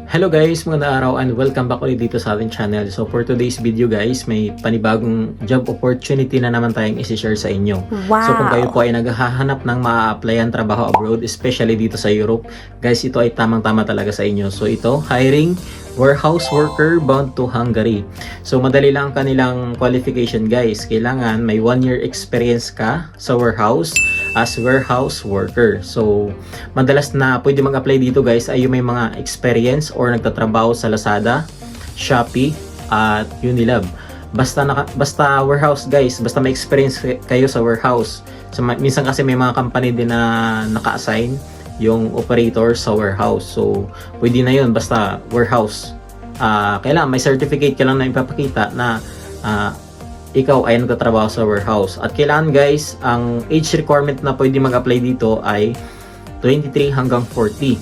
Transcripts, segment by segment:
Hello guys, magandang araw and welcome back ulit dito sa ating channel. So for today's video guys, may panibagong job opportunity na naman tayong isi-share sa inyo. Wow! So kung kayo po ay naghahanap ng ma-applyan trabaho abroad, especially dito sa Europe, guys, ito ay tamang-tama talaga sa inyo. So ito, hiring warehouse worker bound to Hungary. So madali lang ang kanilang qualification guys. Kailangan may 1 year experience ka sa warehouse as warehouse worker. So madalas na pwede mag-apply dito guys ay yung may mga experience or nagtatrabaho sa Lazada, Shopee at Unilab. Basta warehouse guys, basta may experience kayo sa warehouse. So, minsan kasi may mga company din na naka-assign yung operator sa warehouse. So pwede na yun basta warehouse. Kailangan may certificate ka lang na ipapakita na ikaw ay nagtatrabaho sa warehouse. At kailangan guys, ang age requirement na pwede mag-apply dito ay 23 hanggang 40.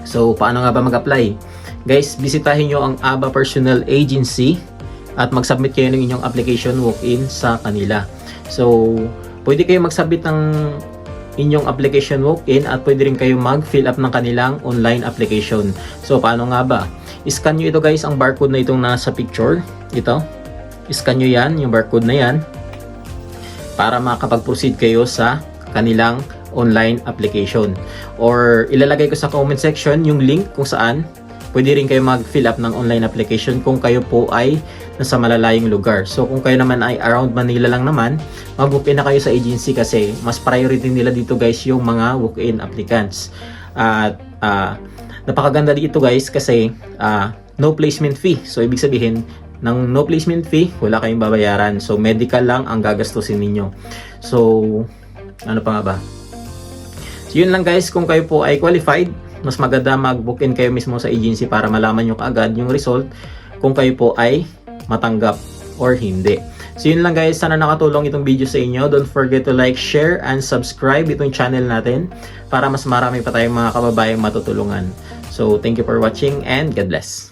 So paano nga ba mag-apply? Guys, bisitahin nyo ang ABA Personnel Agency at mag-submit kayo ng inyong application walk-in sa kanila. So pwede kayo mag-submit ng inyong application walk-in at pwede rin kayo mag-fill up ng kanilang online application. So paano nga ba? I-scan nyo ito guys, ang barcode na itong nasa picture. Ito. I-scan nyo yan, yung barcode na yan, para makapag-proceed kayo sa kanilang online application. Or ilalagay ko sa comment section yung link kung saan pwede rin kayo mag-fill up ng online application kung kayo po ay nasa malalayong lugar. So kung kayo naman ay around Manila lang naman, mag-book in na kayo sa agency kasi mas priority nila dito guys yung mga walk-in applicants. At napakaganda dito guys kasi no placement fee. So ibig sabihin, ng no placement fee, wala kayong babayaran. So medical lang ang gagastusin ninyo. So ano pa nga ba? So yun lang guys, kung kayo po ay qualified, mas maganda mag-book in kayo mismo sa agency para malaman nyo kaagad yung result kung kayo po ay matanggap or hindi. So yun lang guys, sana nakatulong itong video sa inyo. Don't forget to like, share, and subscribe itong channel natin para mas marami pa tayong mga kababayang matutulungan. So thank you for watching and God bless.